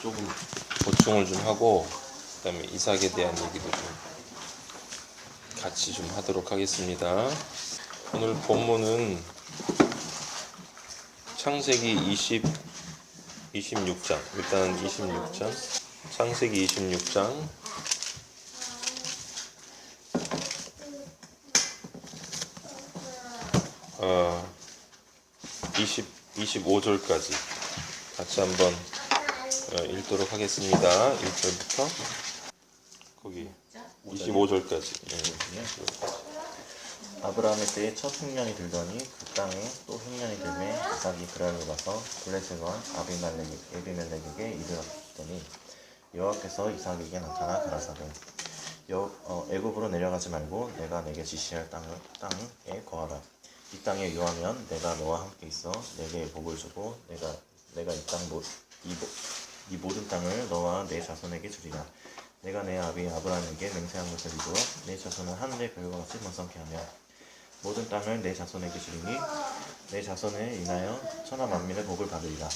조금 보충을 좀 하고 그다음에 이삭에 대한 얘기도 좀 같이 좀 하도록 하겠습니다. 오늘 본문은 창세기 26장. 일단 26장. 창세기 26장 25절까지 같이 한번 읽도록 하겠습니다. 1절부터 거기 25절까지. 아브라함의 때에 첫 흉년이 들더니 그 땅에 또 흉년이 들매 이삭이 그랄로 가서 블레셋 왕 아비멜렉에게 이르렀더니 여호와께서 이삭에게 나타나 가라사대 애굽으로 내려가지 말고 내가 내게 지시할 땅에 거하라. 이 땅에 유하면 내가 너와 함께 있어 내게 복을 주고 내가 이 모든 땅을 너와 내 자손에게 주리라. 내가 내 아비 아브라함에게 맹세한 것을 이루어 내 자손을 하늘의 별과 같이 번성케 하며 모든 땅을 내 자손에게 주리니 내 자손에 인하여 천하 만민의 복을 받으리라.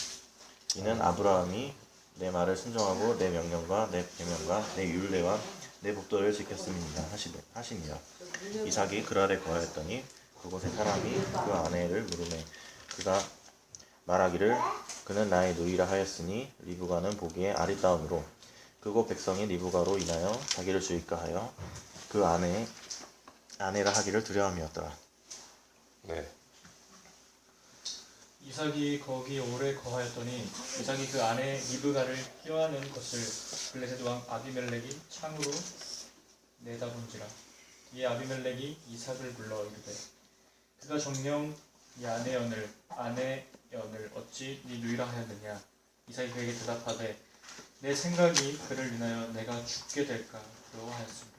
이는 아브라함이 내 말을 순종하고 내 명령과 내 계명과 내 율례와 내 법도를 지켰음이니라 하시니라. 이삭이 그랄에 거하였더니 그곳에 사람이 그 아내를 물으매 그가 말하기를 그는 나의 누이라 하였으니 리브가는 보기에 아리따움으로 그곳 백성이 리브가로 인하여 자기를 주의까 하여 그 아내라 하기를 두려움이었더라. 네. 이삭이 거기 오래 거하였더니 이삭이 그 아내 리브가를 휘하는 것을 블레셋 왕 아비멜렉이 창으로 내다본지라. 이에 아비멜렉이 이삭을 불러 이르되 그가 정녕 이 아내연을 어찌 네 누이라 하였느냐. 이삭이 그에게 대답하되 내 생각이 그를 인하여 내가 죽게 될까 두려워하였습니다.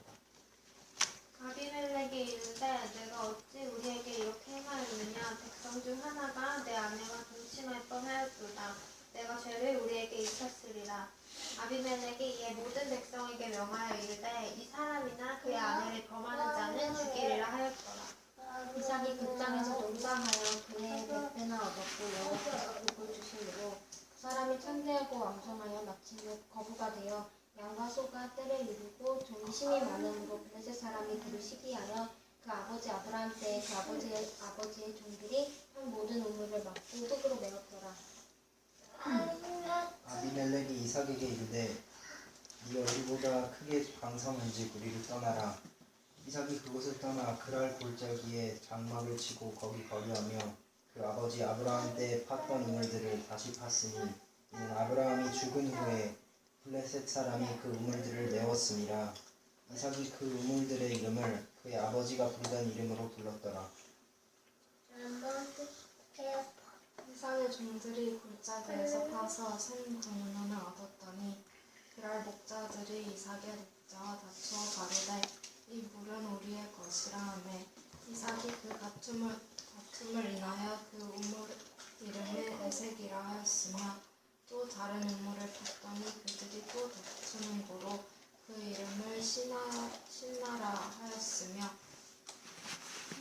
아비멜렉이 이르되 내가 어찌 우리에게 이렇게 행하였느냐. 백성 중 하나가 내 아내와 동침할 뻔하였도다. 내가 죄를 우리에게 입혔으리라. 아비멜렉이 이에 모든 백성에게 명하여 이르되 이 사람이나 그의 아내를 범하는 자는 죽이리라 하였더라. 이삭이 그 땅에서 농사하여 그의 100배나 얻었고 여호와께서 복을 주심으로 그 사람이 창대하고 왕성하여 마침내 거부가 되어 양과 소가 떼를 이루고 종이 심이 많음으로 블레셋 사람이 그를 시기하여 그 아버지 아브라함 때에 그 아버지의 종들이 한 모든 우물을 막고 흙으로 메웠더라. 아비멜렉이 이삭에게 이르되 네 얼굴보다 크게 강성한즉 우리를 떠나라. 이삭이 그곳을 떠나 그랄 골짜기에 장막을 치고 거기 거류하며 그 아버지 아브라함 때 팠던 우물들을 다시 팠으니 이는 아브라함이 죽은 후에 블레셋 사람이 그 우물들을 메웠음이라. 이삭이 그 우물들의 이름을 그의 아버지가 부르던 이름으로 불렀더라. 이삭의 종들이 골짜기에서 파서 샘 강을 얻었더니 그랄 목자들이 이삭의 목자와 다투어 가로되 이 물은 우리의 것이라 하매 이삭이 그 다툼을 인하여 그 우물 이름을 에색이라 하였으며 또 다른 우물을 팠더니 그들이 또 다투는 고로 그 이름을 신나라 하였으며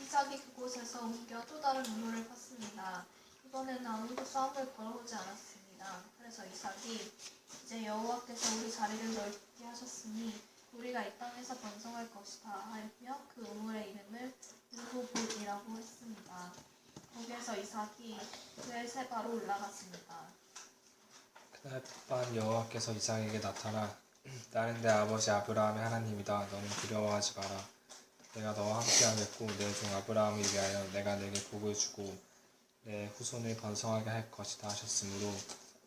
이삭이 그곳에서 옮겨 또 다른 우물을 팠습니다. 이번에는 아무도 싸움을 걸어오지 않았습니다. 그래서 이삭이 이제 여호와께서 우리 자리를 넓게 하셨으니 우리가 이 땅에서 번성할 것이다 하며 그 우물의 이름을 르호봇이라고 했습니다. 거기에서 이삭이 브엘세바로 올라갔습니다. 그날 밤 여호와께서 이삭에게 나타나 나는 내 아버지 아브라함의 하나님이다. 너는 두려워하지 마라. 내가 너와 함께하겠고 내 종 아브라함을 위하여 내가 내게 복을 주고 내 후손을 번성하게 할 것이다 하셨으므로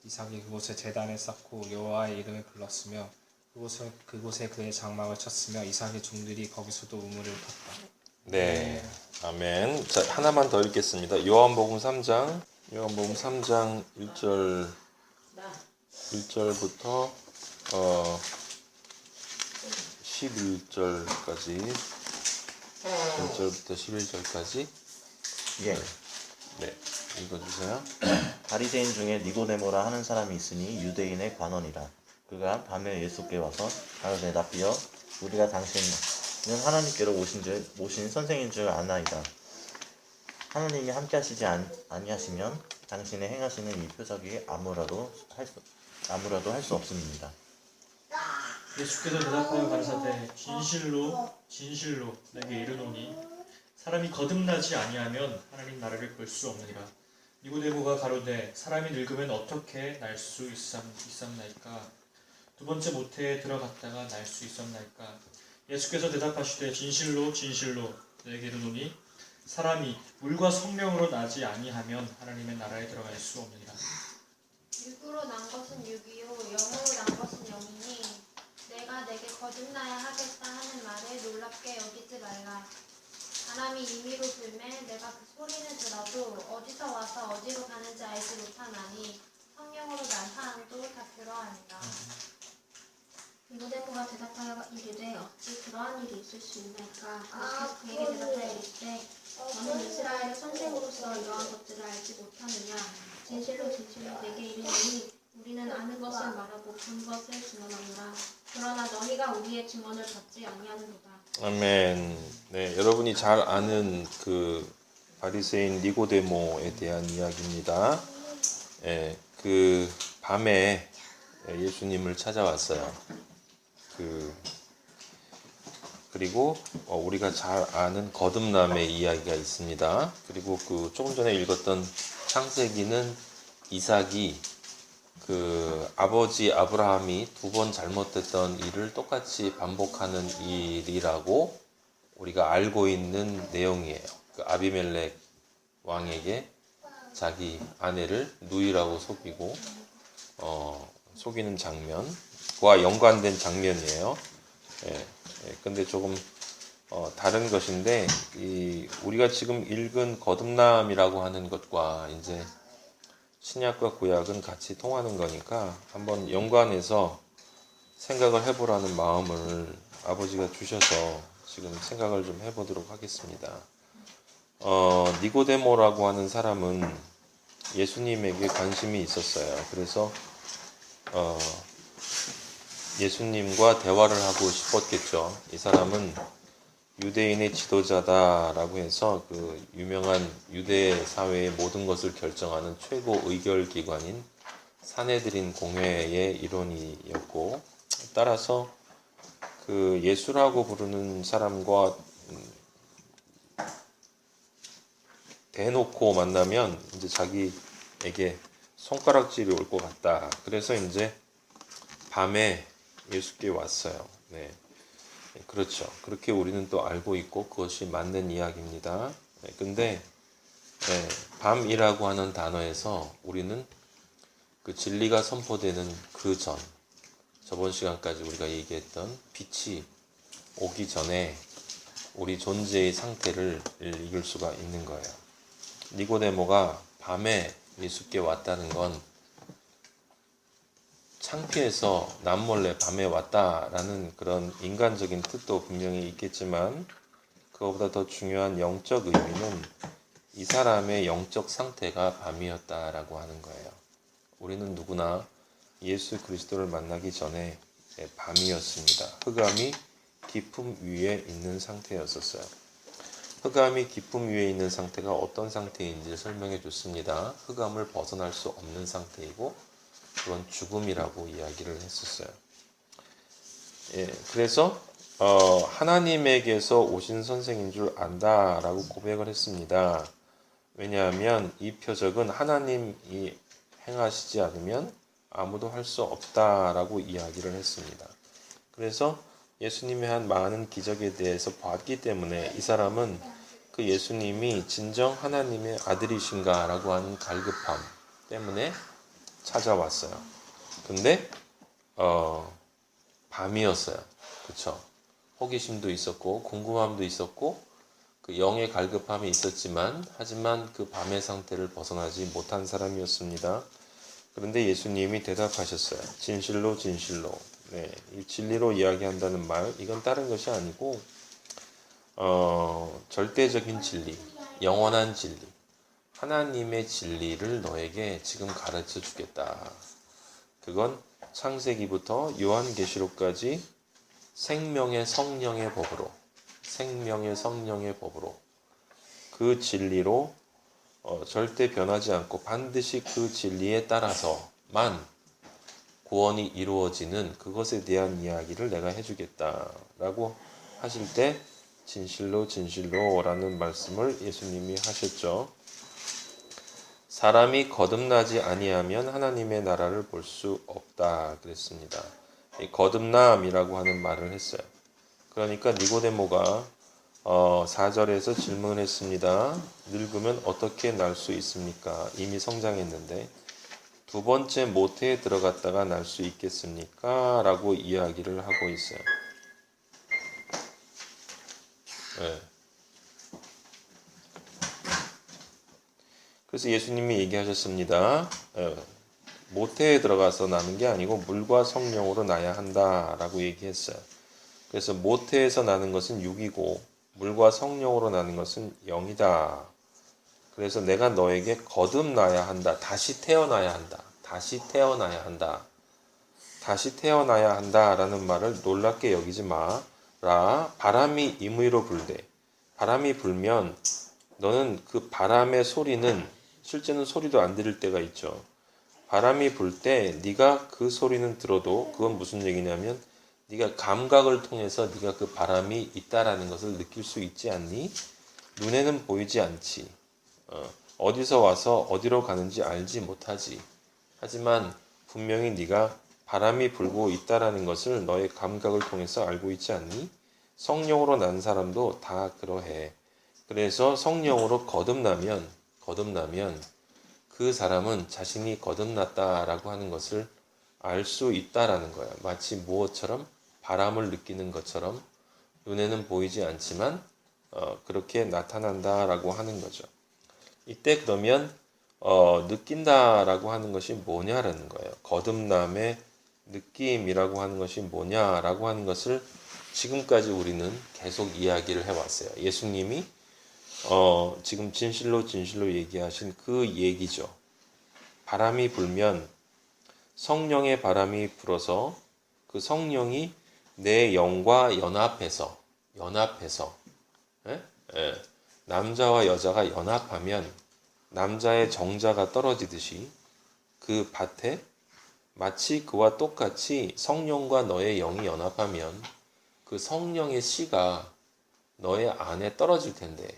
이삭이 그곳에 제단을 쌓고 여호와의 이름을 불렀으며 그곳에 그의 장막을 쳤으며 이삭의 종들이 거기서도 우물을 팠다. 네. 아멘. 자, 하나만 더 읽겠습니다. 요한복음 3장 1절부터 11절까지 1절부터 11절까지 예. 네. 읽어주세요. 바리새인 중에 니고데모라 하는 사람이 있으니 유대인의 관원이라. 그가 밤에 예수께 와서 가로되 랍비여 우리가 당신은 하나님께로 오신 선생인 줄 아나이다. 하나님이 함께 하시지 아니하시면 당신의 행하시는 이 표적이 아무라도 할 수 없음입니다. 예수께서 대답하여 가라사대 진실로 진실로 내게 이르노니 사람이 거듭나지 아니하면 하나님 나라를 볼 수 없느니라. 니고데모가 가로되 사람이 늙으면 어떻게 날 수 있었나이까? 두 번째 모태에 들어갔다가 날 수 있었나이까? 예수께서 대답하시되 진실로 진실로 내게 이르노니 사람이 물과 성령으로 나지 아니하면 하나님의 나라에 들어갈 수 없느니라. 육으로 난 것은 육이요 영으로 난 것은 영이니 내가 내게 거듭나야 하겠다 하는 말에 놀랍게 여기지 말라. 바람이 임의로 불매 내가 그 소리는 들어도 어디서 와서 어디로 가는지 알지 못하나니 성령으로 난 사람도 다 그러하니라. 니고데모가 대답하여 이르되 어찌 그러한 일이 있을 수 있나이까? 그에게 대답하여 이르되 너는 이스라엘의 선생으로서 이러한 것들을 알지 못하느냐? 진실로 진실로 내게 이르노니 우리는 아는 것을 말하고 본 것을 증언하노라. 그러나 너희가 우리의 증언을 받지 아니하는도다. 아멘. 네, 여러분이 잘 아는 그 바리새인 니고데모에 대한 이야기입니다. 그 밤에 예수님을 찾아왔어요. 그리고 우리가 잘 아는 거듭남의 이야기가 있습니다. 그리고 그 조금 전에 읽었던 창세기는 이삭이 그 아버지 아브라함이 두 번 잘못했던 일을 똑같이 반복하는 일이라고 우리가 알고 있는 내용이에요. 그 아비멜렉 왕에게 자기 아내를 누이라고 속이고 속이는 장면과 연관된 장면이에요. 근데 조금 다른 것인데 우리가 지금 읽은 거듭남이라고 하는 것과 이제 신약과 구약은 같이 통하는 거니까 한번 연관해서 생각을 해보라는 마음을 아버지가 주셔서 지금 생각을 좀 해보도록 하겠습니다. 니고데모라고 하는 사람은 예수님에게 관심이 있었어요. 그래서 예수님과 대화를 하고 싶었겠죠. 이 사람은 유대인의 지도자다라고 해서 그 유명한 유대 사회의 모든 것을 결정하는 최고 의결 기관인 산헤드린 공회의 일원이었고, 따라서 그 예수라고 부르는 사람과 대놓고 만나면 이제 자기에게 손가락질이 올 것 같다. 그래서 이제 밤에 예수께 왔어요. 네. 그렇죠. 그렇게 우리는 또 알고 있고 그것이 맞는 이야기입니다. 근데 밤이라고 하는 단어에서 우리는 그 진리가 선포되는 그 전, 저번 시간까지 우리가 얘기했던 빛이 오기 전에 우리 존재의 상태를 읽을 수가 있는 거예요. 니고데모가 밤에 예수께 왔다는 건 창피해서 남몰래 밤에 왔다라는 그런 인간적인 뜻도 분명히 있겠지만, 그거보다 더 중요한 영적 의미는 이 사람의 영적 상태가 밤이었다라고 하는 거예요. 우리는 누구나 예수 그리스도를 만나기 전에 밤이었습니다. 흑암이 깊음 위에 있는 상태였었어요. 흑암이 깊음 위에 있는 상태가 어떤 상태인지 설명해 줬습니다. 흑암을 벗어날 수 없는 상태이고 그건 죽음이라고 이야기를 했었어요. 그래서 하나님에게서 오신 선생인 줄 안다라고 고백을 했습니다. 왜냐하면 이 표적은 하나님이 행하시지 않으면 아무도 할 수 없다라고 이야기를 했습니다. 그래서 예수님이 한 많은 기적에 대해서 봤기 때문에 이 사람은 그 예수님이 진정 하나님의 아들이신가라고 하는 갈급함 때문에 찾아왔어요. 근데 밤이었어요. 그쵸? 호기심도 있었고 궁금함도 있었고 그 영의 갈급함이 있었지만 하지만 그 밤의 상태를 벗어나지 못한 사람이었습니다. 그런데 예수님이 대답하셨어요. 진실로 진실로. 네, 이 진리로 이야기한다는 말, 이건 다른 것이 아니고 절대적인 진리, 영원한 진리, 하나님의 진리를 너에게 지금 가르쳐 주겠다. 그건 창세기부터 요한계시록까지 생명의 성령의 법으로 그 진리로 절대 변하지 않고 반드시 그 진리에 따라서만 구원이 이루어지는 그것에 대한 이야기를 내가 해주겠다라고 하실 때 진실로 진실로라는 말씀을 예수님이 하셨죠. 사람이 거듭나지 아니하면 하나님의 나라를 볼 수 없다 그랬습니다. 이 거듭남이라고 하는 말을 했어요. 그러니까 니고데모가 4절에서 질문을 했습니다. 늙으면 어떻게 날 수 있습니까? 이미 성장했는데 두 번째 모태에 들어갔다가 날 수 있겠습니까? 라고 이야기를 하고 있어요. 네. 그래서 예수님이 얘기하셨습니다. 모태에 들어가서 나는 게 아니고 물과 성령으로 나야 한다라고 얘기했어요. 그래서 모태에서 나는 것은 육이고 물과 성령으로 나는 것은 영이다. 그래서 내가 너에게 거듭나야 한다. 다시 태어나야 한다. 다시 태어나야 한다. 다시 태어나야 한다라는 말을 놀랍게 여기지 마라. 바람이 임의로 불되 바람이 불면 너는 그 바람의 소리는 실제는 소리도 안 들릴 때가 있죠. 바람이 불 때 네가 그 소리는 들어도 그건 무슨 얘기냐면 네가 감각을 통해서 네가 그 바람이 있다라는 것을 느낄 수 있지 않니? 눈에는 보이지 않지. 어디서 와서 어디로 가는지 알지 못하지. 하지만 분명히 네가 바람이 불고 있다라는 것을 너의 감각을 통해서 알고 있지 않니? 성령으로 난 사람도 다 그러해. 그래서 성령으로 거듭나면 그 사람은 자신이 거듭났다라고 하는 것을 알 수 있다라는 거야. 마치 무엇처럼? 바람을 느끼는 것처럼 눈에는 보이지 않지만 그렇게 나타난다라고 하는 거죠. 이때 그러면 느낀다라고 하는 것이 뭐냐라는 거예요. 거듭남의 느낌이라고 하는 것이 뭐냐라고 하는 것을 지금까지 우리는 계속 이야기를 해왔어요. 예수님이 지금 진실로 얘기하신 그 얘기죠. 바람이 불면 성령의 바람이 불어서 그 성령이 내 영과 연합해서 남자와 여자가 연합하면 남자의 정자가 떨어지듯이 그 밭에 마치 그와 똑같이 성령과 너의 영이 연합하면 그 성령의 씨가 너의 안에 떨어질 텐데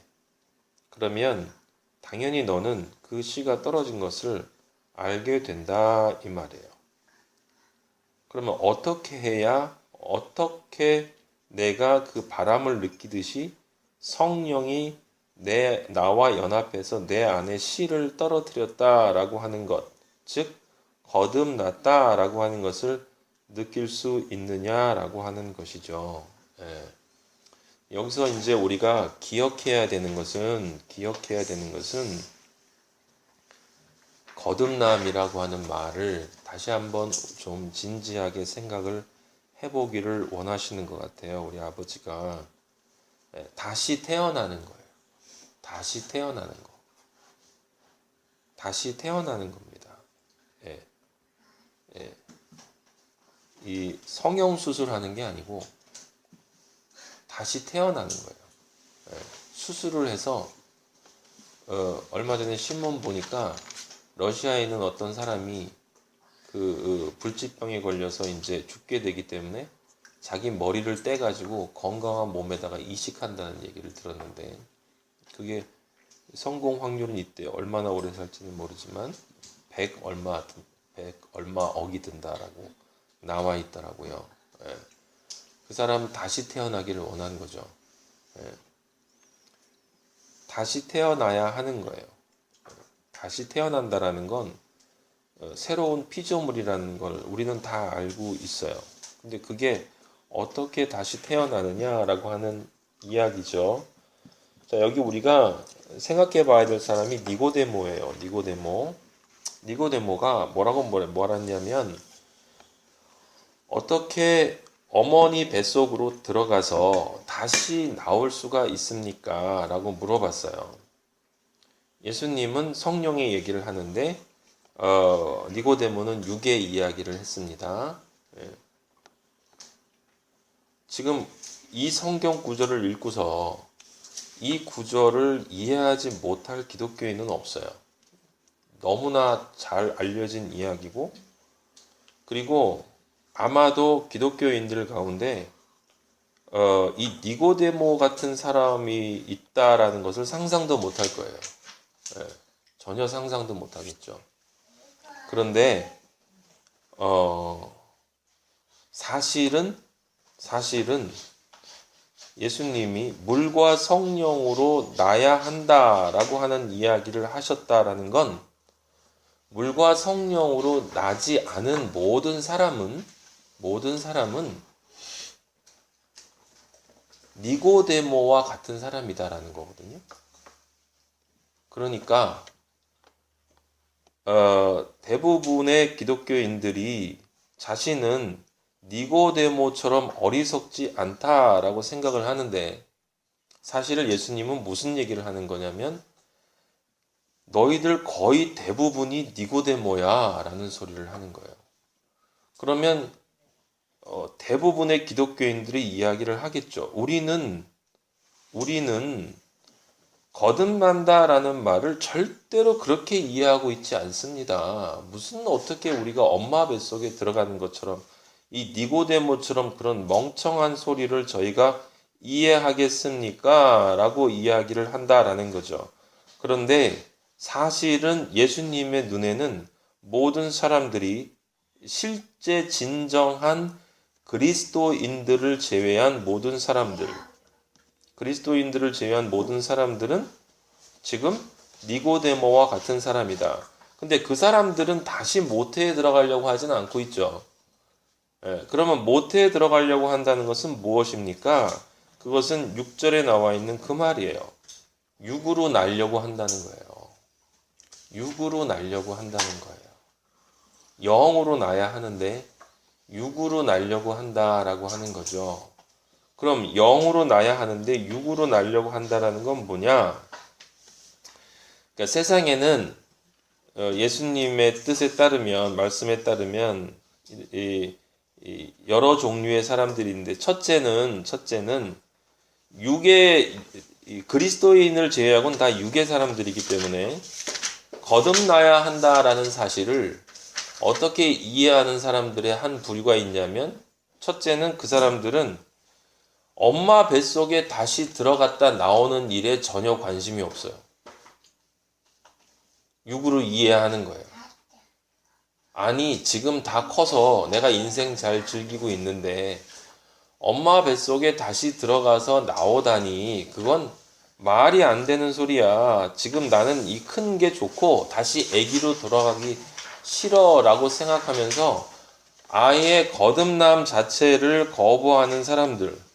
그러면 당연히 너는 그 씨가 떨어진 것을 알게 된다 이 말이에요. 그러면 어떻게 내가 그 바람을 느끼듯이 성령이 나와 연합해서 내 안에 씨를 떨어뜨렸다라고 하는 것, 즉 거듭났다라고 하는 것을 느낄 수 있느냐라고 하는 것이죠. 여기서 이제 우리가 기억해야 되는 것은 거듭남이라고 하는 말을 다시 한번 좀 진지하게 생각을 해보기를 원하시는 것 같아요. 우리 아버지가 다시 태어나는 거예요. 다시 태어나는 겁니다. 이 성형 수술하는 게 아니고 다시 태어나는 거예요. 수술을 해서 얼마 전에 신문 보니까 러시아에 있는 어떤 사람이 그 불치병에 걸려서 이제 죽게 되기 때문에 자기 머리를 떼가지고 건강한 몸에다가 이식한다는 얘기를 들었는데 그게 성공 확률은 있대요. 얼마나 오래 살지는 모르지만 100 얼마 억이 든다라고 나와 있더라고요. 그 사람은 다시 태어나기를 원하는 거죠. 다시 태어나야 하는 거예요. 다시 태어난다라는 건 새로운 피조물이라는 걸 우리는 다 알고 있어요. 근데 그게 어떻게 다시 태어나느냐라고 하는 이야기죠. 자, 여기 우리가 생각해 봐야 될 사람이 니고데모예요. 니고데모가 뭐라고 말했냐면 어떻게 어머니 뱃속으로 들어가서 다시 나올 수가 있습니까? 라고 물어봤어요. 예수님은 성령의 얘기를 하는데 니고데모는 육의 이야기를 했습니다. 지금 이 성경 구절을 읽고서 이 구절을 이해하지 못할 기독교인은 없어요. 너무나 잘 알려진 이야기고, 그리고 아마도 기독교인들 가운데 이 니고데모 같은 사람이 있다라는 것을 상상도 못할 거예요. 예, 전혀 상상도 못하겠죠. 그런데 사실은 예수님이 물과 성령으로 나야 한다라고 하는 이야기를 하셨다라는 건, 물과 성령으로 나지 않은 모든 사람은 니고데모와 같은 사람이다라는 거거든요. 그러니까 대부분의 기독교인들이 자신은 니고데모처럼 어리석지 않다라고 생각을 하는데, 사실은 예수님은 무슨 얘기를 하는 거냐면, 너희들 거의 대부분이 니고데모야 라는 소리를 하는 거예요. 그러면 대부분의 기독교인들이 이야기를 하겠죠. 우리는 거듭난다라는 말을 절대로 그렇게 이해하고 있지 않습니다. 무슨 어떻게 우리가 엄마 뱃속에 들어가는 것처럼 이 니고데모처럼 그런 멍청한 소리를 저희가 이해하겠습니까? 라고 이야기를 한다라는 거죠. 그런데 사실은 예수님의 눈에는 모든 사람들이 실제 진정한 그리스도인들을 제외한 모든 사람들은 지금 니고데모와 같은 사람이다. 근데 그 사람들은 다시 모태에 들어가려고 하지는 않고 있죠. 그러면 모태에 들어가려고 한다는 것은 무엇입니까? 그것은 6절에 나와 있는 그 말이에요. 육으로 날려고 한다는 거예요. 육으로 날려고 한다는 거예요. 영으로 나야 하는데 육으로 날려고 한다라고 하는 거죠. 그럼 영으로 나야 하는데 육으로 날려고 한다라는 건 뭐냐? 그러니까 세상에는 예수님의 뜻에 따르면, 말씀에 따르면 여러 종류의 사람들이 있는데, 첫째는 육의 그리스도인을 제외하고는 다 육의 사람들이기 때문에 거듭나야 한다라는 사실을 어떻게 이해하는 사람들의 한 부류가 있냐면, 첫째는 그 사람들은 엄마 뱃속에 다시 들어갔다 나오는 일에 전혀 관심이 없어요. 육으로 이해하는 거예요. 아니, 지금 다 커서 내가 인생 잘 즐기고 있는데 엄마 뱃속에 다시 들어가서 나오다니, 그건 말이 안 되는 소리야. 지금 나는 이 큰 게 좋고 다시 아기로 돌아가기 싫어라고 생각하면서 아예 거듭남 자체를 거부하는 사람들,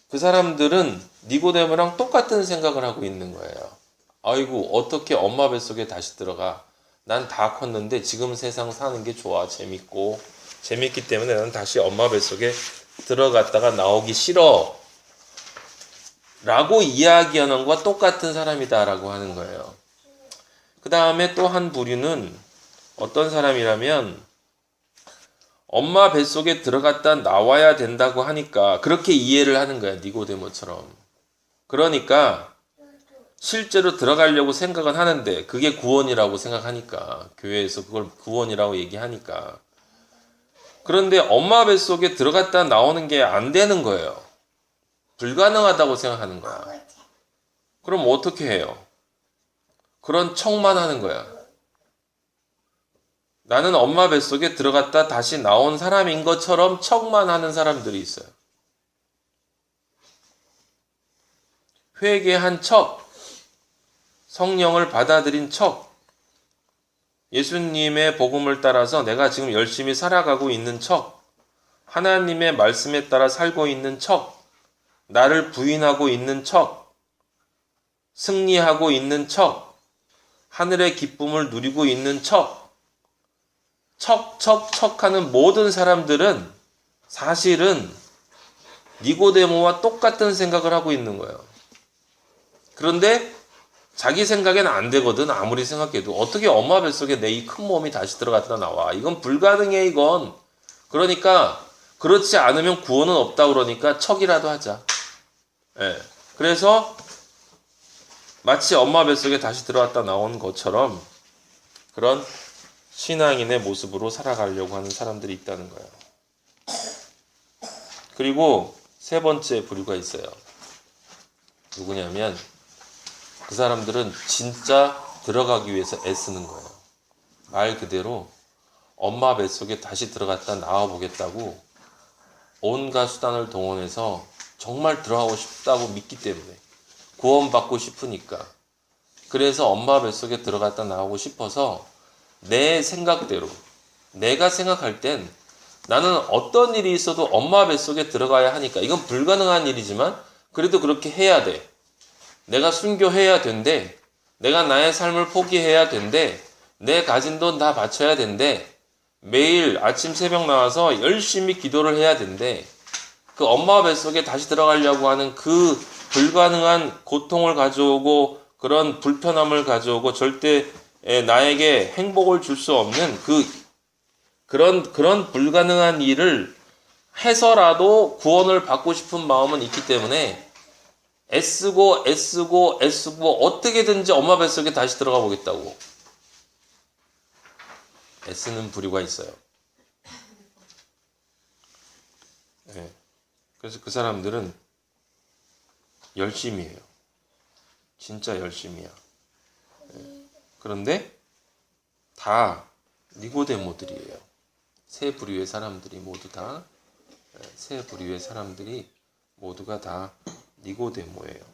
그 사람들은 니고데모랑 똑같은 생각을 하고 있는 거예요. 아이고, 어떻게 엄마 뱃속에 다시 들어가? 난 다 컸는데 지금 세상 사는 게 좋아. 재밌기 때문에 난 다시 엄마 뱃속에 들어갔다가 나오기 싫어 라고 이야기하는 것과 똑같은 사람이다 라고 하는 거예요. 그 다음에 또 한 부류는 어떤 사람이라면, 엄마 뱃속에 들어갔다 나와야 된다고 하니까 그렇게 이해를 하는 거야, 니고데모처럼. 그러니까 실제로 들어가려고 생각은 하는데 그게 구원이라고 생각하니까, 교회에서 그걸 구원이라고 얘기하니까. 그런데 엄마 뱃속에 들어갔다 나오는 게 안 되는 거예요. 불가능하다고 생각하는 거야. 그럼 어떻게 해요? 그런 척만 하는 거야. 나는 엄마 뱃속에 들어갔다 다시 나온 사람인 것처럼 척만 하는 사람들이 있어요. 회개한 척, 성령을 받아들인 척, 예수님의 복음을 따라서 내가 지금 열심히 살아가고 있는 척, 하나님의 말씀에 따라 살고 있는 척, 나를 부인하고 있는 척, 승리하고 있는 척, 하늘의 기쁨을 누리고 있는 척, 척하는 모든 사람들은 사실은 니고데모와 똑같은 생각을 하고 있는 거예요. 그런데 자기 생각에는 안 되거든. 아무리 생각해도 어떻게 엄마 뱃속에 내 이 큰 몸이 다시 들어갔다 나와. 이건 불가능해, 이건. 그러니까 그렇지 않으면 구원은 없다. 그러니까 척이라도 하자. 예. 그래서 마치 엄마 뱃속에 다시 들어왔다 나온 것처럼 그런 신앙인의 모습으로 살아가려고 하는 사람들이 있다는 거예요. 그리고 세 번째 부류가 있어요. 누구냐면 그 사람들은 진짜 들어가기 위해서 애쓰는 거예요. 말 그대로 엄마 뱃속에 다시 들어갔다 나와보겠다고 온갖 수단을 동원해서 정말 들어가고 싶다고 믿기 때문에 구원받고 싶으니까 그래서 엄마 뱃속에 들어갔다 나오고 싶어서 내 생각대로 내가 생각할 땐 나는 어떤 일이 있어도 엄마 뱃속에 들어가야 하니까 이건 불가능한 일이지만 그래도 그렇게 해야 돼. 내가 순교해야 된대. 내가 나의 삶을 포기해야 된대. 내 가진 돈 다 바쳐야 된대. 매일 아침 새벽 나와서 열심히 기도를 해야 된대. 그 엄마 뱃속에 다시 들어가려고 하는 그 불가능한 고통을 가져오고 그런 불편함을 가져오고 절대 나에게 행복을 줄 수 없는 그런 불가능한 일을 해서라도 구원을 받고 싶은 마음은 있기 때문에 애쓰고 어떻게든지 엄마 뱃속에 다시 들어가 보겠다고 애쓰는 부류가 있어요. 네. 그래서 그 사람들은 열심히 해요. 진짜 열심히야. 네. 그런데 다 니고데모들이에요. 세 부류의 사람들이 모두가 다 니고데모예요.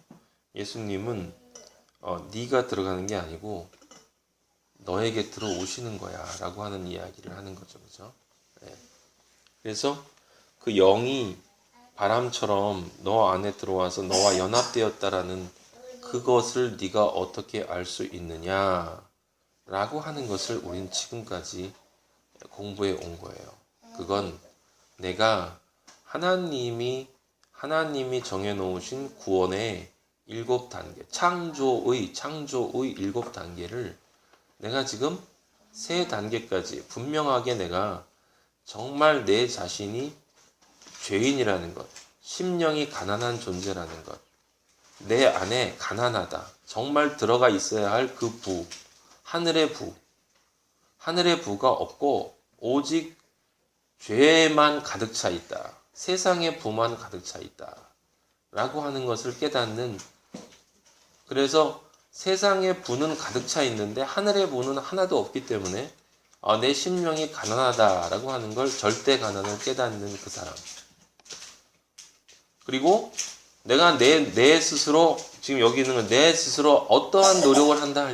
예수님은 네가 들어가는 게 아니고 너에게 들어오시는 거야 라고 하는 이야기를 하는 거죠. 그죠? 네. 그래서 그 영이 바람처럼 너 안에 들어와서 너와 연합되었다라는 그것을 네가 어떻게 알 수 있느냐 라고 하는 것을 우리는 지금까지 공부해 온 거예요. 그건 내가 하나님이 정해놓으신 구원의 7단계, 창조의 7단계를 내가 지금 3단계까지 분명하게 내가 정말 내 자신이 죄인이라는 것, 심령이 가난한 존재라는 것, 내 안에 가난하다, 정말 들어가 있어야 할 그 부, 하늘의 부가 없고 오직 죄만 가득 차 있다. 세상의 부만 가득 차 있다. 라고 하는 것을 깨닫는, 그래서 세상의 부는 가득 차 있는데 하늘의 부는 하나도 없기 때문에 내 심령이 가난하다라고 하는 걸, 절대 가난을 깨닫는 그 사람. 그리고 내가 내 스스로, 지금 여기 있는 건 내 스스로 어떠한 노력을 한다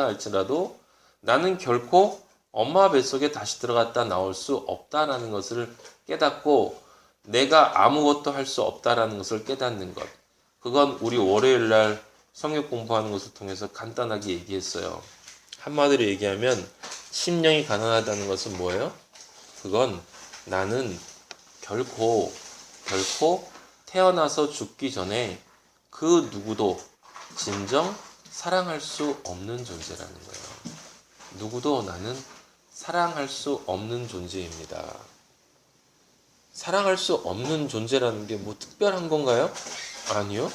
할지라도 나는 결코 엄마 뱃속에 다시 들어갔다 나올 수 없다라는 것을 깨닫고 내가 아무것도 할 수 없다라는 것을 깨닫는 것. 그건 우리 월요일날 성경 공부하는 것을 통해서 간단하게 얘기했어요. 한마디로 얘기하면 심령이 가난하다는 것은 뭐예요? 그건 나는 결코 태어나서 죽기 전에 그 누구도 진정 사랑할 수 없는 존재라는 거예요. 누구도 나는 사랑할 수 없는 존재입니다. 사랑할 수 없는 존재라는 게 뭐 특별한 건가요? 아니요.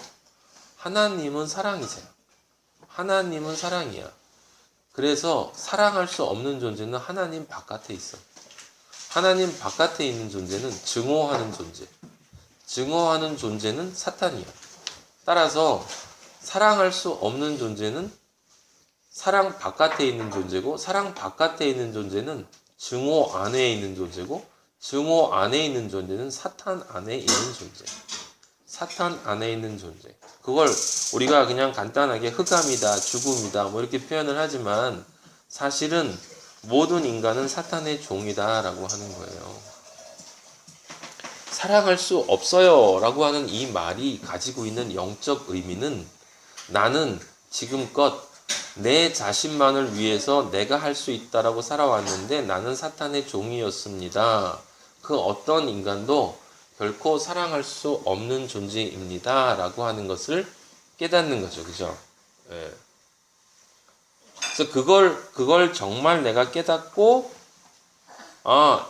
하나님은 사랑이세요. 하나님은 사랑이야. 그래서 사랑할 수 없는 존재는 하나님 바깥에 있어. 하나님 바깥에 있는 존재는 증오하는 존재. 증오하는 존재는 사탄이야. 따라서 사랑할 수 없는 존재는 사랑 바깥에 있는 존재고, 사랑 바깥에 있는 존재는 증오 안에 있는 존재고, 증오 안에 있는 존재는 사탄 안에 있는 존재. 사탄 안에 있는 존재. 그걸 우리가 그냥 간단하게 흑암이다, 죽음이다 뭐 이렇게 표현을 하지만 사실은 모든 인간은 사탄의 종이다 라고 하는 거예요. 사랑할 수 없어요 라고 하는 이 말이 가지고 있는 영적 의미는, 나는 지금껏 내 자신만을 위해서 내가 할 수 있다라고 살아왔는데 나는 사탄의 종이었습니다. 그 어떤 인간도 결코 사랑할 수 없는 존재입니다 라고 하는 것을 깨닫는 거죠. 그죠? 예. 그래서 그걸 정말 내가 깨닫고,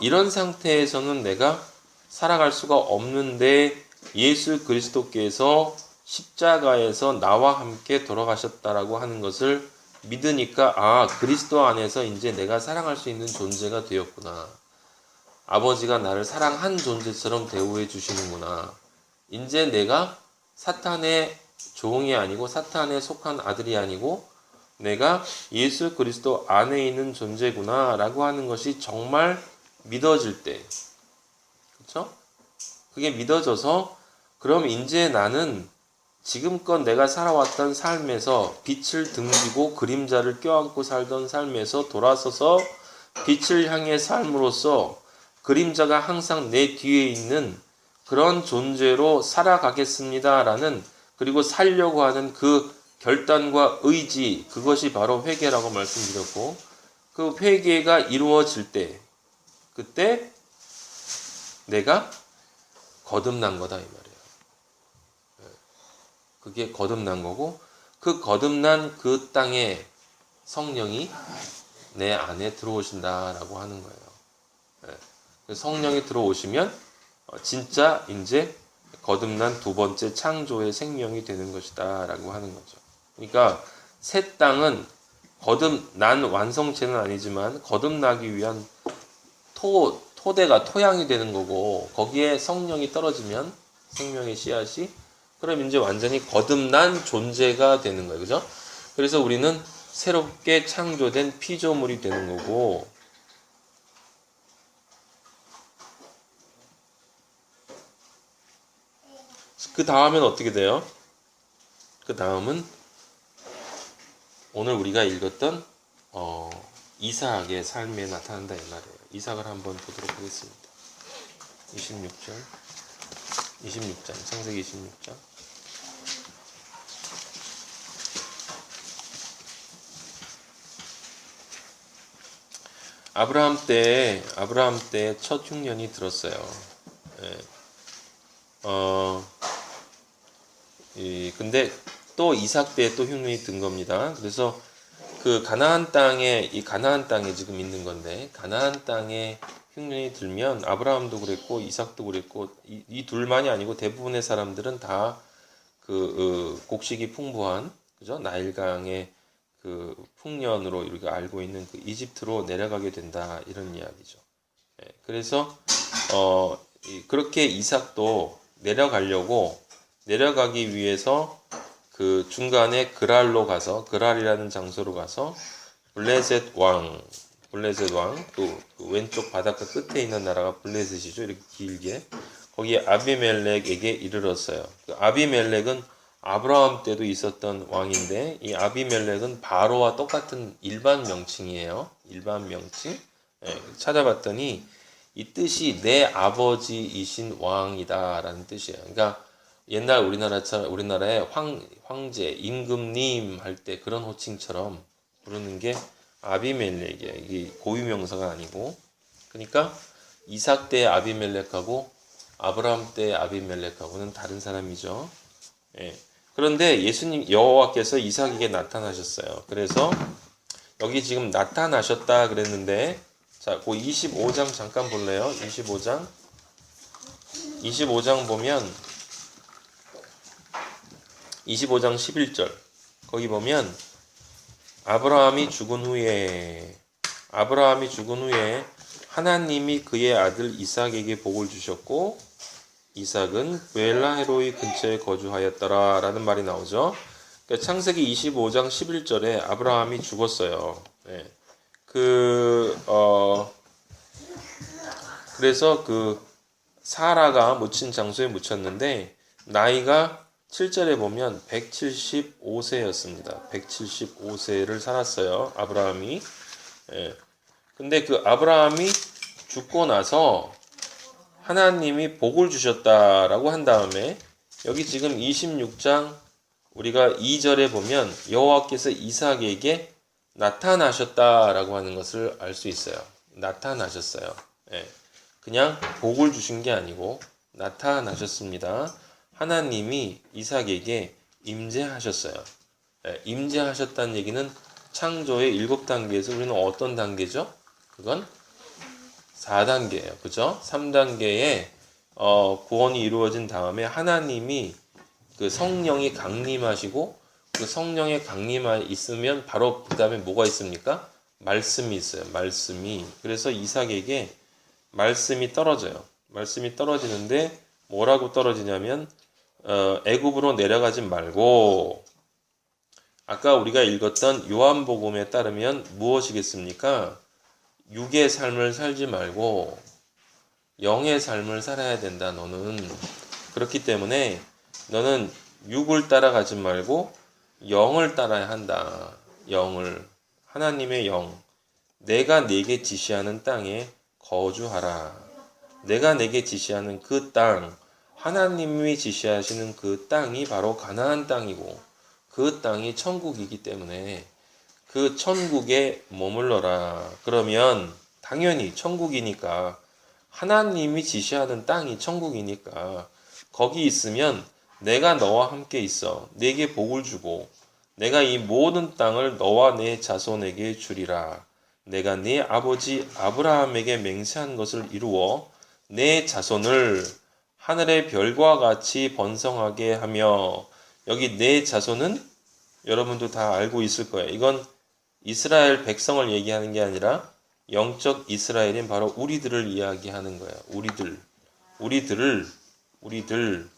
이런 상태에서는 내가 살아갈 수가 없는데 예수 그리스도께서 십자가에서 나와 함께 돌아가셨다라고 하는 것을 믿으니까 아, 그리스도 안에서 이제 내가 사랑할 수 있는 존재가 되었구나. 아버지가 나를 사랑한 존재처럼 대우해 주시는구나. 이제 내가 사탄의 종이 아니고 사탄에 속한 아들이 아니고 내가 예수 그리스도 안에 있는 존재구나 라고 하는 것이 정말 믿어질 때, 그렇죠? 그게 믿어져서 그럼 이제 나는 지금껏 내가 살아왔던 삶에서 빛을 등지고 그림자를 껴안고 살던 삶에서 돌아서서 빛을 향해 삶으로써 그림자가 항상 내 뒤에 있는 그런 존재로 살아가겠습니다라는, 그리고 살려고 하는 그 결단과 의지, 그것이 바로 회개라고 말씀드렸고, 그 회개가 이루어질 때 그때 내가 거듭난 거다 이 말이에요. 그게 거듭난 거고, 그 거듭난 그 땅에 성령이 내 안에 들어오신다라고 하는 거예요. 성령이 들어오시면 진짜 이제 거듭난 두 번째 창조의 생명이 되는 것이다 라고 하는 거죠. 그러니까 새 땅은 거듭난 완성체는 아니지만 거듭나기 위한 토대가 토양이 되는 거고, 거기에 성령이 떨어지면 생명의 씨앗이, 그럼 이제 완전히 거듭난 존재가 되는 거예요. 그죠? 그래서 우리는 새롭게 창조된 피조물이 되는 거고, 그 다음엔 어떻게 돼요? 그 다음은 오늘 우리가 읽었던 이삭의 삶에 나타난다 이 말이에요. 이삭을 한번 보도록 하겠습니다. 26장, 창세기 26장. 아브라함 때 첫 흉년이 들었어요. 근데 또 이삭 때 또 흉년이 든 겁니다. 그래서 그 가나안 땅에 지금 있는 건데, 가나안 땅에 흉년이 들면 아브라함도 그랬고 이삭도 그랬고 이 둘만이 아니고 대부분의 사람들은 다 그 곡식이 풍부한, 그죠? 나일강의 그 풍년으로 우리가 알고 있는 그 이집트로 내려가게 된다 이런 이야기죠. 그래서 그렇게 이삭도 내려가기 위해서 그 중간에 그랄이라는 장소로 가서 블레셋 왕, 또 그 왼쪽 바닷가 끝에 있는 나라가 블레셋이죠. 이렇게 길게. 거기에 아비멜렉에게 이르렀어요. 그 아비멜렉은 아브라함 때도 있었던 왕인데, 이 아비멜렉은 바로와 똑같은 일반 명칭이에요. 일반 명칭. 찾아봤더니 이 뜻이 내 아버지이신 왕이다라는 뜻이에요. 그러니까 옛날 우리나라의 황제, 임금님 할 때 그런 호칭처럼 부르는 게 아비멜렉이에요. 이게 고유명사가 아니고. 그러니까 이삭 때 아비멜렉하고 아브라함 때 아비멜렉하고는 다른 사람이죠. 그런데 예수님 여호와께서 이삭에게 나타나셨어요. 그래서 여기 지금 나타나셨다 그랬는데, 자, 그 25장 잠깐 볼래요? 25장 보면 25장 11절 거기 보면 아브라함이 죽은 후에 하나님이 그의 아들 이삭에게 복을 주셨고 이삭은 베엘라헤로이 근처에 거주하였더라 라는 말이 나오죠. 그러니까 창세기 25장 11절에 아브라함이 죽었어요. 그래서 그 사라가 묻힌 장소에 묻혔는데 나이가 7절에 보면 175세였습니다. 175세를 살았어요. 아브라함이. 근데 그 아브라함이 죽고 나서 하나님이 복을 주셨다라고 한 다음에 여기 지금 26장 우리가 2절에 보면 여호와께서 이삭에게 나타나셨다라고 하는 것을 알 수 있어요. 나타나셨어요. 그냥 복을 주신 게 아니고 나타나셨습니다. 하나님이 이삭에게 임재하셨어요. 임재하셨다는 얘기는 창조의 7단계에서 우리는 어떤 단계죠? 그건 4단계예요. 그죠? 3단계에 구원이 이루어진 다음에 하나님이 그 성령이 강림하시고 그 성령의 강림이 있으면 바로 그 다음에 뭐가 있습니까? 말씀이 있어요. 말씀이. 그래서 이삭에게 말씀이 떨어져요. 말씀이 떨어지는데 뭐라고 떨어지냐면 애굽으로 내려가지 말고, 아까 우리가 읽었던 요한복음에 따르면 무엇이겠습니까? 육의 삶을 살지 말고 영의 삶을 살아야 된다. 너는 그렇기 때문에 너는 육을 따라가지 말고 영을 따라야 한다. 영을, 하나님의 영, 내가 내게 지시하는 땅에 거주하라. 내가 내게 지시하는 그 땅, 하나님이 지시하시는 그 땅이 바로 가나안 땅이고 그 땅이 천국이기 때문에 그 천국에 머물러라. 그러면 당연히 천국이니까, 하나님이 지시하는 땅이 천국이니까 거기 있으면 내가 너와 함께 있어 내게 복을 주고 내가 이 모든 땅을 너와 내 자손에게 주리라. 내가 네 아버지 아브라함에게 맹세한 것을 이루어 내 자손을 하늘의 별과 같이 번성하게 하며, 여기 내 자손은 여러분도 다 알고 있을 거예요. 이건 이스라엘 백성을 얘기하는 게 아니라 영적 이스라엘인 바로 우리들을 이야기하는 거예요. 우리들을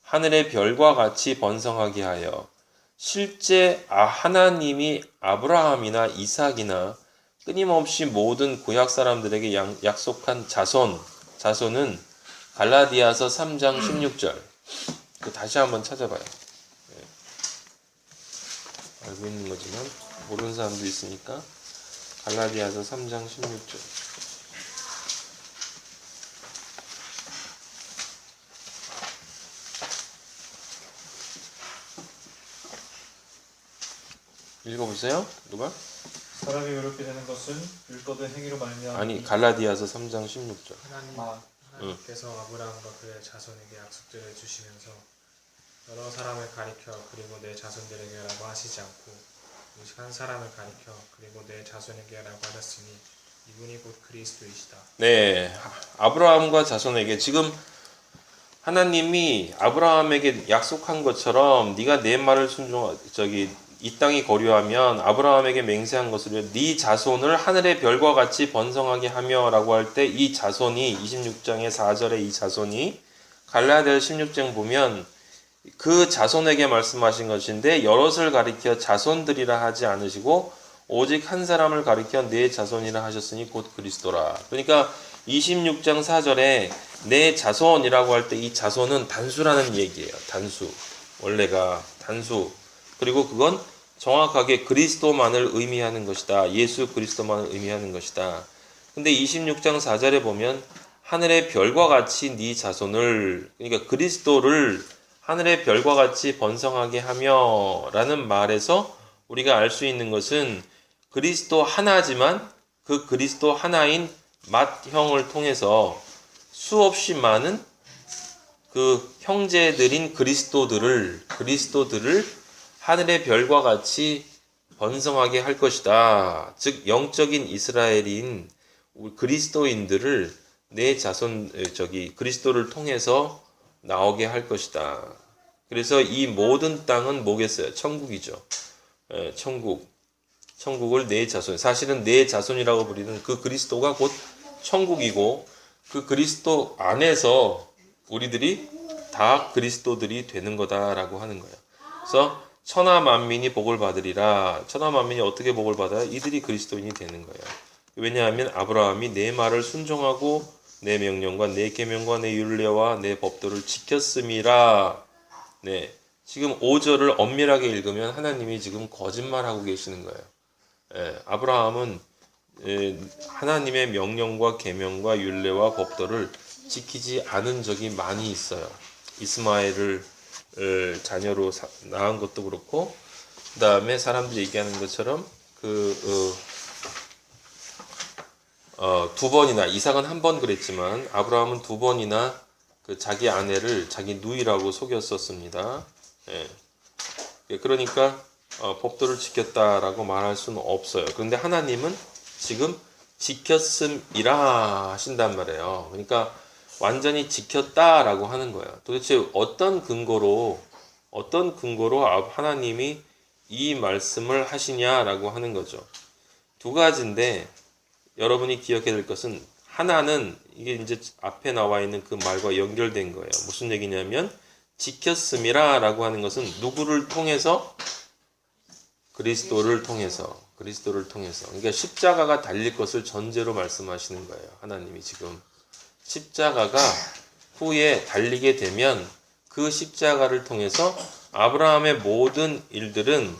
하늘의 별과 같이 번성하게 하여. 실제 하나님이 아브라함이나 이삭이나 끊임없이 모든 구약 사람들에게 약속한 자손은 갈라디아서 3장 16절. 그 다시 한번 찾아봐요. 알고 있는 거지만 모르는 사람도 있으니까 갈라디아서 3장 16절. 읽어보세요. 누가? 사람이 의롭게 되는 것은 율법의 행위로 말미암아 아니, 갈라디아서 3장 16절. 하나님께서 아브라함과 그의 자손에게 약속들을 주시면서 여러 사람을 가리켜 그리고 내 자손들에게라고 하시지 않고 오직 한 사람을 가리켜 그리고 내 자손에게라고 하셨으니 이분이 곧 그리스도이시다. 네, 아브라함과 자손에게 지금 하나님이 아브라함에게 약속한 것처럼 네가 내 말을 이 땅이 거류하면 아브라함에게 맹세한 것으로 네 자손을 하늘의 별과 같이 번성하게 하며라고 할 때 이 자손이 26장의 4절에 이 자손이 갈라디아서 16장 보면 그 자손에게 말씀하신 것인데 여럿을 가리켜 자손들이라 하지 않으시고 오직 한 사람을 가리켜 내 자손이라 하셨으니 곧 그리스도라. 그러니까 26장 4절에 내 자손이라고 할 때 이 자손은 단수라는 얘기예요. 단수. 원래가 단수. 그리고 그건 정확하게 그리스도만을 의미하는 것이다. 예수 그리스도만을 의미하는 것이다. 근데 26장 4절에 보면 하늘의 별과 같이 네 자손을, 그러니까 그리스도를 하늘의 별과 같이 번성하게 하며 라는 말에서 우리가 알 수 있는 것은 그리스도 하나지만 그 그리스도 하나인 맏형을 통해서 수없이 많은 그 형제들인 그리스도들을 하늘의 별과 같이 번성하게 할 것이다. 즉 영적인 이스라엘인 그리스도인들을 내 자손 그리스도를 통해서 나오게 할 것이다. 그래서 이 모든 땅은 뭐겠어요? 천국이죠. 천국을 내 자손, 사실은 내 자손이라고 부르는 그 그리스도가 곧 천국이고 그 그리스도 안에서 우리들이 다 그리스도들이 되는 거다라고 하는 거예요. 그래서 천하 만민이 복을 받으리라. 천하 만민이 어떻게 복을 받아요? 이들이 그리스도인이 되는 거예요. 왜냐하면 아브라함이 내 말을 순종하고 내 명령과 내 계명과 내 율례와 내 법도를 지켰음이라. 네, 지금 5절을 엄밀하게 읽으면 하나님이 지금 거짓말하고 계시는 거예요. 아브라함은 하나님의 명령과 계명과 율례와 법도를 지키지 않은 적이 많이 있어요. 이스마엘을 자녀로 낳은 것도 그렇고, 그 다음에 사람들이 얘기하는 것처럼 두 번이나, 이삭은 한 번 그랬지만 아브라함은 두 번이나 그 자기 아내를 자기 누이라고 속였었습니다. 그러니까 법도를 지켰다라고 말할 수는 없어요. 그런데 하나님은 지금 지켰음이라 하신단 말이에요. 그러니까 완전히 지켰다라고 하는 거예요. 도대체 어떤 근거로 하나님이 이 말씀을 하시냐라고 하는 거죠. 두 가지인데 여러분이 기억해야 될 것은 하나는 이게 이제 앞에 나와 있는 그 말과 연결된 거예요. 무슨 얘기냐면 지켰음이라라고 하는 것은 누구를 통해서? 그리스도를 통해서. 그러니까 십자가가 달릴 것을 전제로 말씀하시는 거예요. 하나님이 지금 십자가가 후에 달리게 되면 그 십자가를 통해서 아브라함의 모든 일들은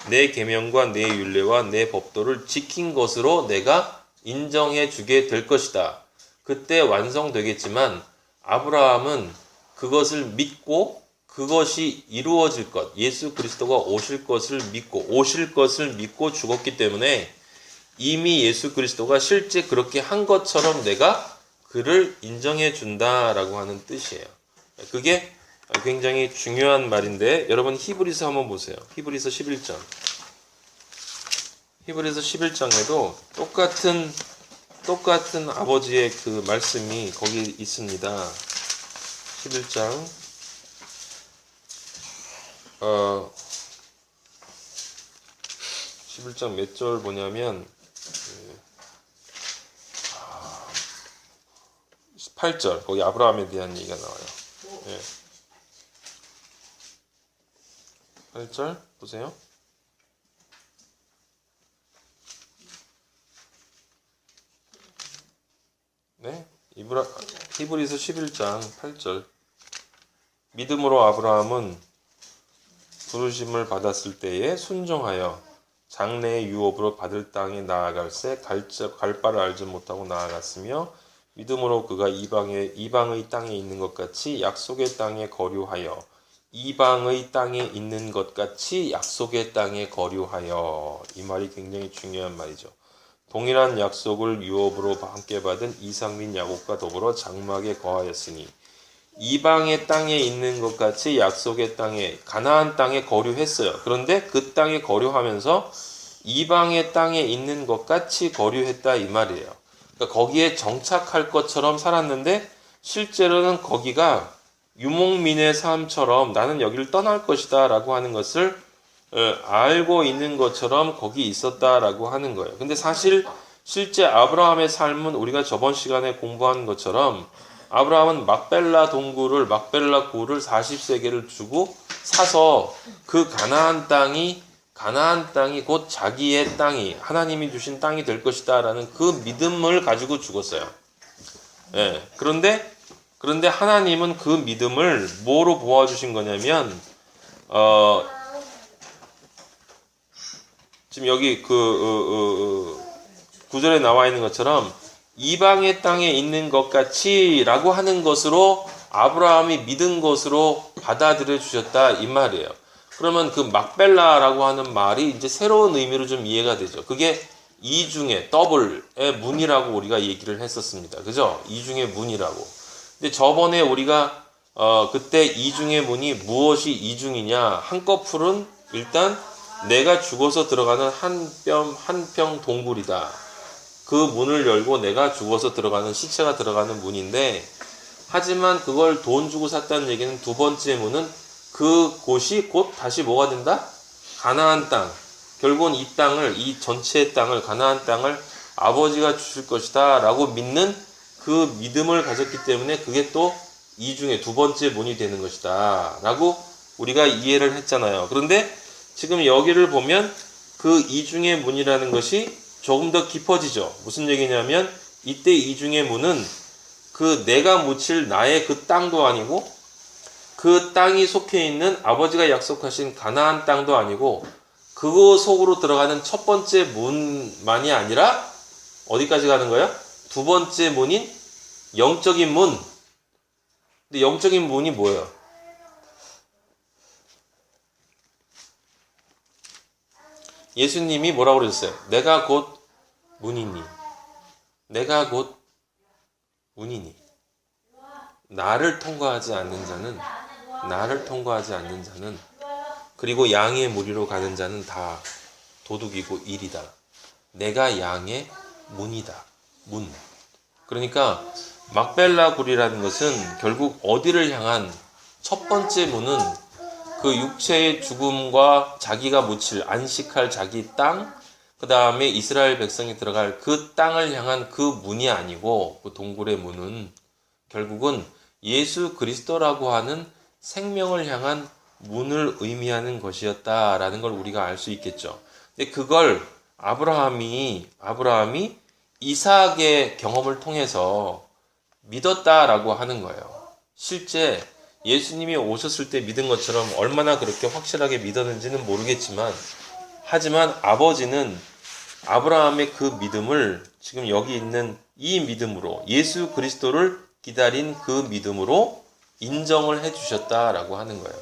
내 계명과 내 율례와 내 법도를 지킨 것으로 내가 인정해 주게 될 것이다. 그때 완성되겠지만 아브라함은 그것을 믿고 그것이 이루어질 것, 예수 그리스도가 오실 것을 믿고 죽었기 때문에 이미 예수 그리스도가 실제 그렇게 한 것처럼 내가 그를 인정해 준다라고 하는 뜻이에요. 그게 굉장히 중요한 말인데 여러분 히브리서 한번 보세요. 히브리서 11장. 히브리서 11장에도 똑같은 아버지의 그 말씀이 거기 있습니다. 11장 11장 몇 절 보냐면 8절 거기 아브라함에 대한 얘기가 나와요. 예. 8절 보세요. 네, 히브리서 11장 8절. 믿음으로 아브라함은 부르심을 받았을 때에 순종하여 장래의 유업으로 받을 땅에 나아갈새 갈 바를 알지 못하고 나아갔으며 믿음으로 그가 이방의 땅에 있는 것 같이 약속의 땅에 거류하여 이방의 땅에 있는 것 같이 약속의 땅에 거류하여. 이 말이 굉장히 중요한 말이죠. 동일한 약속을 유업으로 함께 받은 이삭 및 야곱과 더불어 장막에 거하였으니 이방의 땅에 있는 것 같이 약속의 땅에 가나안 땅에 거류했어요. 그런데 그 땅에 거류하면서 이방의 땅에 있는 것 같이 거류했다 이 말이에요. 그러니까 거기에 정착할 것처럼 살았는데 실제로는 거기가 유목민의 삶처럼 나는 여기를 떠날 것이다 라고 하는 것을 알고 있는 것처럼 거기 있었다라고 하는 거예요. 근데 사실 실제 아브라함의 삶은 우리가 저번 시간에 공부한 것처럼 아브라함은 막벨라 구를 40세겔을 주고 사서 그 가나안 땅이 곧 자기의 땅이 하나님이 주신 땅이 될 것이다 라는 그 믿음을 가지고 죽었어요. 예. 그런데 하나님은 그 믿음을 뭐로 보아주신 거냐면 지금 여기 구절에 나와 있는 것처럼 이방의 땅에 있는 것 같이 라고 하는 것으로 아브라함이 믿은 것으로 받아들여 주셨다 이 말이에요. 그러면 그 막벨라라고 하는 말이 이제 새로운 의미로 좀 이해가 되죠. 그게 이중의 더블의 문이라고 우리가 얘기를 했었습니다. 그죠? 이중의 문이라고. 근데 저번에 우리가 그때 이중의 문이 무엇이 이중이냐? 한꺼풀은 일단 내가 죽어서 들어가는 한평 동굴이다. 그 문을 열고 내가 죽어서 들어가는 시체가 들어가는 문인데 하지만 그걸 돈 주고 샀다는 얘기는 두 번째 문은 그곳이 곧 다시 뭐가 된다? 가나안 땅. 결국은 이 전체의 땅을 가나안 땅을 아버지가 주실 것이다 라고 믿는 그 믿음을 가졌기 때문에 그게 또 이중의 두 번째 문이 되는 것이다 라고 우리가 이해를 했잖아요. 그런데 지금 여기를 보면 그 이중의 문이라는 것이 조금 더 깊어지죠. 무슨 얘기냐면 이때 이중의 문은 그 내가 묻힐 나의 그 땅도 아니고 그 땅이 속해 있는 아버지가 약속하신 가나안 땅도 아니고 그거 속으로 들어가는 첫 번째 문만이 아니라 어디까지 가는 거예요? 두 번째 문인 영적인 문. 근데 영적인 문이 뭐예요? 예수님이 뭐라고 그러셨어요? 내가 곧 문이니. 내가 곧 문이니. 나를 통과하지 않는 자는 그리고 양의 무리로 가는 자는 다 도둑이고 일이다. 내가 양의 문이다. 문. 그러니까 막벨라 굴이라는 것은 결국 어디를 향한 첫 번째 문은 그 육체의 죽음과 자기가 묻힐 안식할 자기 땅, 그 다음에 이스라엘 백성이 들어갈 그 땅을 향한 그 문이 아니고 그 동굴의 문은 결국은 예수 그리스도라고 하는 생명을 향한 문을 의미하는 것이었다라는 걸 우리가 알 수 있겠죠. 근데 그걸 아브라함이 이삭의 경험을 통해서 믿었다라고 하는 거예요. 실제 예수님이 오셨을 때 믿은 것처럼 얼마나 그렇게 확실하게 믿었는지는 모르겠지만, 하지만 아버지는 아브라함의 그 믿음을 지금 여기 있는 이 믿음으로, 예수 그리스도를 기다린 그 믿음으로 인정을 해 주셨다라고 하는 거예요.